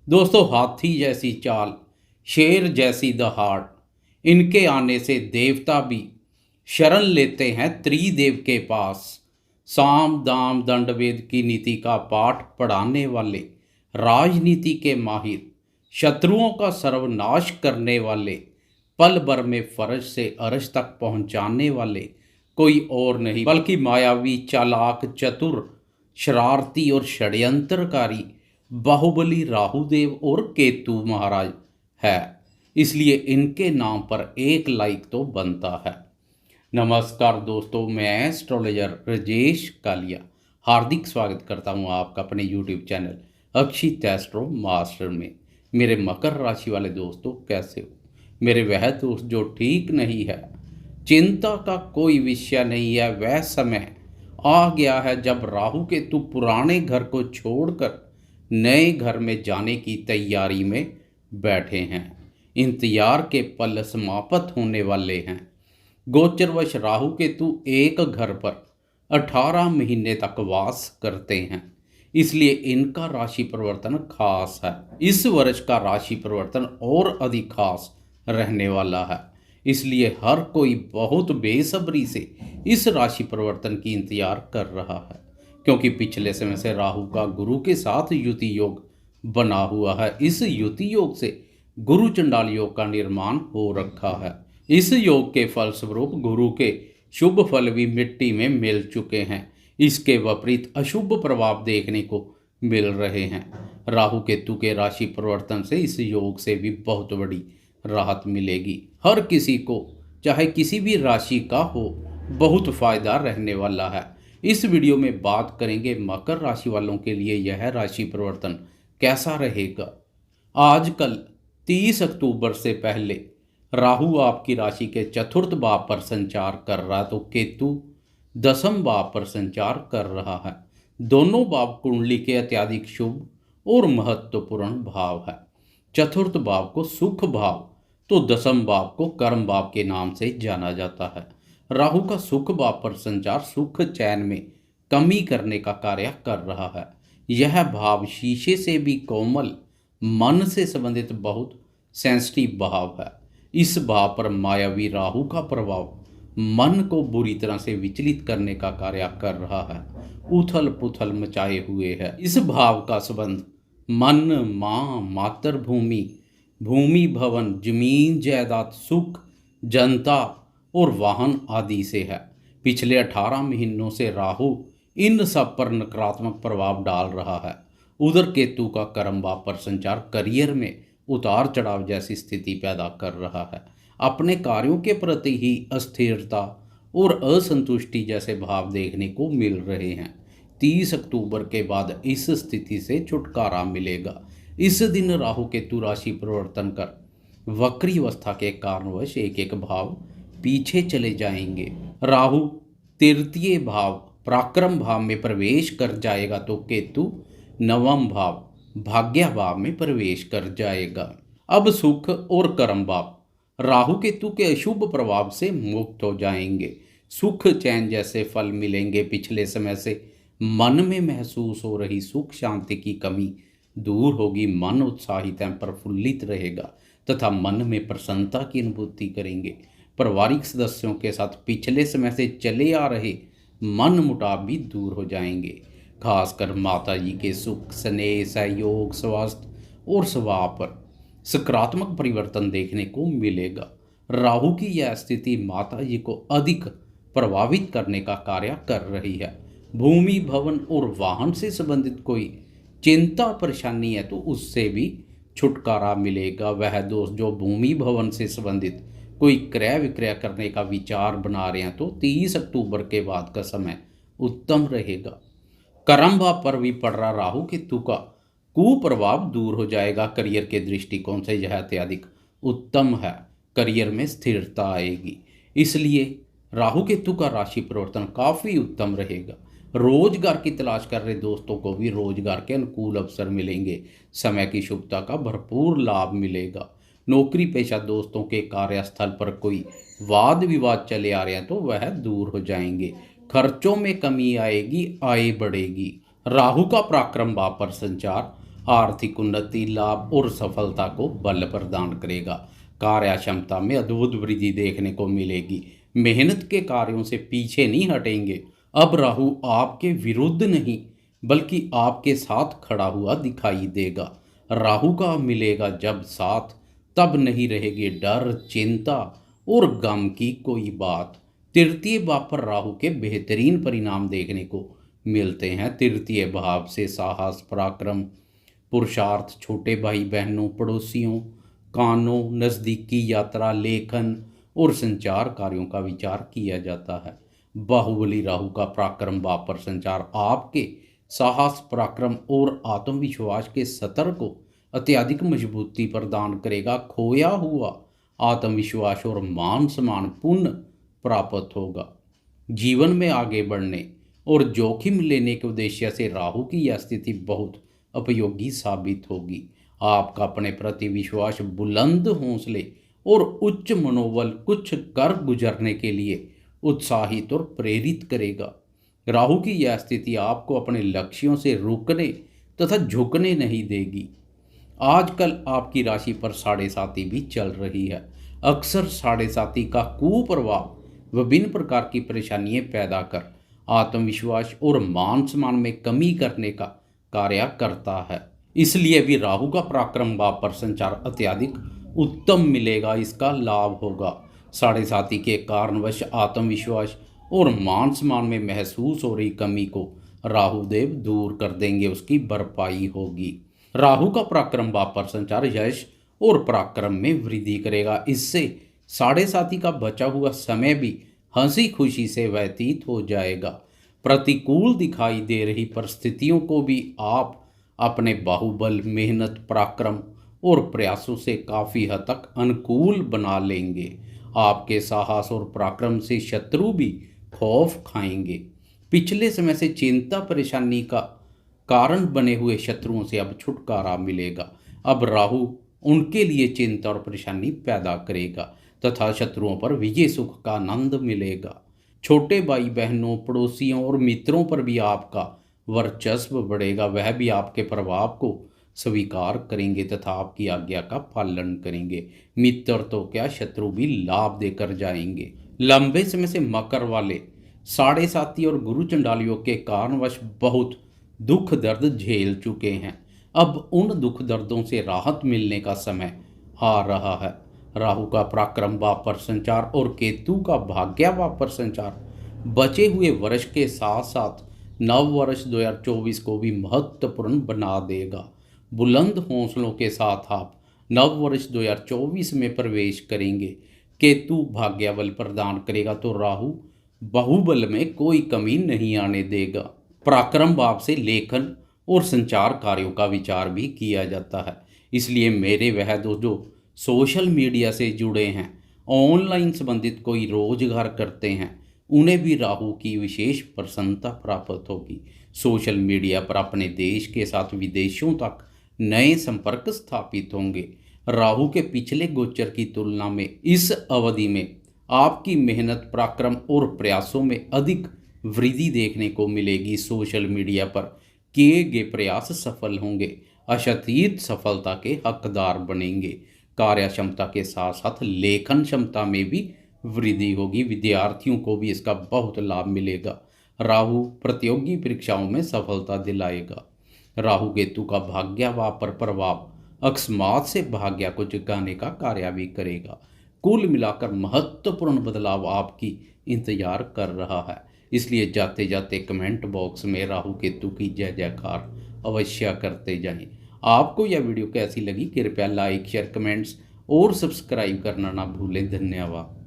दोस्तों, हाथी जैसी चाल, शेर जैसी दहाड़, इनके आने से देवता भी शरण लेते हैं त्रिदेव के पास। साम दाम दंड भेद की नीति का पाठ पढ़ाने वाले, राजनीति के माहिर, शत्रुओं का सर्वनाश करने वाले, पल भर में फर्ज से अरश तक पहुंचाने वाले कोई और नहीं बल्कि मायावी, चालाक, चतुर, शरारती और षड्यंत्रकारी बाहुबली राहुदेव और केतु महाराज है। इसलिए इनके नाम पर एक लाइक तो बनता है। नमस्कार दोस्तों, मैं एस्ट्रोलॉजर राजेश कालिया हार्दिक स्वागत करता हूं आपका अपने यूट्यूब चैनल अक्षित एस्ट्रो मास्टर में। मेरे मकर राशि वाले दोस्तों, कैसे हो? मेरे वह दोस्त जो ठीक नहीं है, चिंता का कोई विषय नहीं है। वह समय आ गया है जब राहु केतु पुराने घर को छोड़कर नए घर में जाने की तैयारी में बैठे हैं। इंतजार के पल समाप्त होने वाले हैं। गोचरवश राहु केतु एक घर पर 18 महीने तक वास करते हैं, इसलिए इनका राशि परिवर्तन खास है। इस वर्ष का राशि परिवर्तन और अधिक खास रहने वाला है, इसलिए हर कोई बहुत बेसब्री से इस राशि परिवर्तन की इंतजार कर रहा है, क्योंकि पिछले समय से राहु का गुरु के साथ युति योग बना हुआ है। इस युति योग से गुरु चंडाल योग का निर्माण हो रखा है। इस योग के फलस्वरूप गुरु के शुभ फल भी मिट्टी में मिल चुके हैं। इसके विपरीत अशुभ प्रभाव देखने को मिल रहे हैं। राहु केतु के राशि परिवर्तन से इस योग से भी बहुत बड़ी राहत मिलेगी। हर किसी को, चाहे किसी भी राशि का हो, बहुत फायदा रहने वाला है। इस वीडियो में बात करेंगे मकर राशि वालों के लिए यह राशि परिवर्तन कैसा रहेगा। आजकल 30 अक्टूबर से पहले राहु आपकी राशि के चतुर्थ भाव पर संचार कर रहा है, तो केतु दसम भाव पर संचार कर रहा है। दोनों भाव कुंडली के अत्यधिक शुभ और महत्वपूर्ण भाव है। चतुर्थ भाव को सुख भाव, तो दसम भाव को कर्म भाव के नाम से जाना जाता है। राहु का सुख भाव पर संचार सुख चैन में कमी करने का कार्य कर रहा है। यह भाव शीशे से भी कोमल, मन से संबंधित बहुत सेंसिटिव भाव है। इस भाव पर मायावी राहु का प्रभाव मन को बुरी तरह से विचलित करने का कार्य कर रहा है, उथल पुथल मचाए हुए है। इस भाव का संबंध मन, माँ, मातृभूमि, भूमि, भवन, जमीन, जायदाद, सुख, जनता और वाहन आदि से है। पिछले 18 महीनों से राहु इन सब पर नकारात्मक प्रभाव डाल रहा है। उधर केतु का कर्म भाव पर संचार करियर में उतार चढ़ाव जैसी स्थिति पैदा कर रहा है। अपने कार्यों के प्रति ही अस्थिरता और असंतुष्टि जैसे भाव देखने को मिल रहे हैं। 30 अक्टूबर के बाद इस स्थिति से छुटकारा मिलेगा। इस दिन राहु केतु राशि परिवर्तन कर वक्री अवस्था के कारणवश एक एक भाव पीछे चले जाएंगे। राहु तृतीय भाव पराक्रम भाव में प्रवेश कर जाएगा, तो केतु नवम भाव भाग्य भाव में प्रवेश कर जाएगा। अब सुख और कर्म भाव राहु केतु के अशुभ प्रभाव से मुक्त हो जाएंगे। सुख चैन जैसे फल मिलेंगे। पिछले समय से मन में महसूस हो रही सुख शांति की कमी दूर होगी। मन उत्साहित एवं प्रफुल्लित रहेगा तथा मन में प्रसन्नता की अनुभूति करेंगे। पारिवारिक सदस्यों के साथ पिछले समय से चले आ रहे मन मुटाव भी दूर हो जाएंगे। खासकर माता जी के सुख, स्नेह, सहयोग, स्वास्थ्य और स्वभाव पर सकारात्मक परिवर्तन देखने को मिलेगा। राहु की यह स्थिति माता जी को अधिक प्रभावित करने का कार्य कर रही है। भूमि, भवन और वाहन से संबंधित कोई चिंता परेशानी है तो उससे भी छुटकारा मिलेगा। वह दोस्त जो भूमि भवन से संबंधित कोई क्रय विक्रय करने का विचार बना रहे हैं तो 30 अक्टूबर के बाद का समय उत्तम रहेगा। कर्म भाव पर भी पड़ रहा राहु केतु का कुप्रभाव दूर हो जाएगा। करियर के दृष्टिकोण से यह अत्यधिक उत्तम है। करियर में स्थिरता आएगी, इसलिए राहु केतु का राशि परिवर्तन काफ़ी उत्तम रहेगा। रोजगार की तलाश कर रहे दोस्तों को भी रोजगार के अनुकूल अवसर मिलेंगे। समय की शुभता का भरपूर लाभ मिलेगा। नौकरी पेशा दोस्तों के कार्यस्थल पर कोई वाद विवाद चले आ रहे हैं तो वह दूर हो जाएंगे। खर्चों में कमी आएगी, आय बढ़ेगी। राहु का पराक्रम भाव पर संचार आर्थिक उन्नति, लाभ और सफलता को बल प्रदान करेगा। कार्य क्षमता में अद्भुत वृद्धि देखने को मिलेगी। मेहनत के कार्यों से पीछे नहीं हटेंगे। अब राहु आपके विरुद्ध नहीं बल्कि आपके साथ खड़ा हुआ दिखाई देगा। राहु का मिलेगा जब साथ, तब नहीं रहेगी डर, चिंता और गम की कोई बात। तृतीय भाव पर राहु के बेहतरीन परिणाम देखने को मिलते हैं। तृतीय भाव से साहस, पराक्रम, पुरुषार्थ, छोटे भाई बहनों, पड़ोसियों, कानों, नज़दीकी यात्रा, लेखन और संचार कार्यों का विचार किया जाता है। बाहुबली राहु का पराक्रम भाव पर संचार आपके साहस, पराक्रम और आत्मविश्वास के स्तर को अत्यधिक मजबूती प्रदान करेगा। खोया हुआ आत्मविश्वास और मान सम्मान पुनः प्राप्त होगा। जीवन में आगे बढ़ने और जोखिम लेने के उद्देश्य से राहु की यह स्थिति बहुत उपयोगी साबित होगी। आपका अपने प्रति विश्वास, बुलंद हौसले और उच्च मनोबल कुछ कर गुजरने के लिए उत्साहित और प्रेरित करेगा। राहु की यह स्थिति आपको अपने लक्ष्यों से रुकने तथा झुकने नहीं देगी। आजकल आपकी राशि पर साढ़े साती भी चल रही है। अक्सर साढ़े साती का कुप्रभाव विभिन्न प्रकार की परेशानियां पैदा कर आत्मविश्वास और मान सम्मान में कमी करने का कार्य करता है। इसलिए भी राहु का पराक्रम भाव पर संचार अत्यधिक उत्तम मिलेगा, इसका लाभ होगा। साढ़े साती के कारणवश आत्मविश्वास और मान सम्मान में महसूस हो रही कमी को राहुदेव दूर कर देंगे, उसकी भरपाई होगी। राहु का पराक्रम भाव पर संचार यश और पराक्रम में वृद्धि करेगा। इससे साढ़े साती का बचा हुआ समय भी हंसी खुशी से व्यतीत हो जाएगा। प्रतिकूल दिखाई दे रही परिस्थितियों को भी आप अपने बाहुबल, मेहनत, पराक्रम और प्रयासों से काफ़ी हद तक अनुकूल बना लेंगे। आपके साहस और पराक्रम से शत्रु भी खौफ खाएंगे। पिछले समय से चिंता परेशानी का कारण बने हुए शत्रुओं से अब छुटकारा मिलेगा। अब राहु उनके लिए चिंता और परेशानी पैदा करेगा तथा शत्रुओं पर विजय सुख का आनंद मिलेगा। छोटे भाई बहनों, पड़ोसियों और मित्रों पर भी आपका वर्चस्व बढ़ेगा। वह भी आपके प्रभाव को स्वीकार करेंगे तथा आपकी आज्ञा का पालन करेंगे। मित्र तो क्या, शत्रु भी लाभ देकर जाएंगे। लंबे समय से मकर वाले साढ़े साती और गुरु चंडालियों के कारणवश बहुत दुख दर्द झेल चुके हैं। अब उन दुख दर्दों से राहत मिलने का समय आ रहा है। राहु का पराक्रम भाव पर संचार और केतु का भाग्य भाव पर संचार बचे हुए वर्ष के साथ साथ नव वर्ष 2024 को भी महत्वपूर्ण बना देगा। बुलंद हौसलों के साथ आप नव वर्ष 2024 में प्रवेश करेंगे। केतु भाग्य बल प्रदान करेगा तो राहु बाहुबल में कोई कमी नहीं आने देगा। पराक्रम भाव से लेखन और संचार कार्यों का विचार भी किया जाता है। इसलिए मेरे वह दोस्त जो सोशल मीडिया से जुड़े हैं, ऑनलाइन संबंधित कोई रोजगार करते हैं, उन्हें भी राहु की विशेष प्रसन्नता प्राप्त होगी। सोशल मीडिया पर अपने देश के साथ विदेशों तक नए संपर्क स्थापित होंगे। राहु के पिछले गोचर की तुलना में इस अवधि में आपकी मेहनत, पराक्रम और प्रयासों में अधिक वृद्धि देखने को मिलेगी। सोशल मीडिया पर किए गए प्रयास सफल होंगे, अशतीत सफलता के हकदार बनेंगे। कार्य क्षमता के साथ साथ लेखन क्षमता में भी वृद्धि होगी। विद्यार्थियों को भी इसका बहुत लाभ मिलेगा। राहु प्रतियोगी परीक्षाओं में सफलता दिलाएगा। राहु केतु का भाग्य भाव पर प्रभाव अकस्मात से भाग्य को जगाने का कार्य भी करेगा। कुल मिलाकर महत्वपूर्ण बदलाव आपकी इंतजार कर रहा है। इसलिए जाते जाते कमेंट बॉक्स में राहु केतु की जय जयकार अवश्य करते जाएं। आपको यह वीडियो कैसी लगी कृपया लाइक, शेयर, कमेंट्स और सब्सक्राइब करना ना भूलें। धन्यवाद।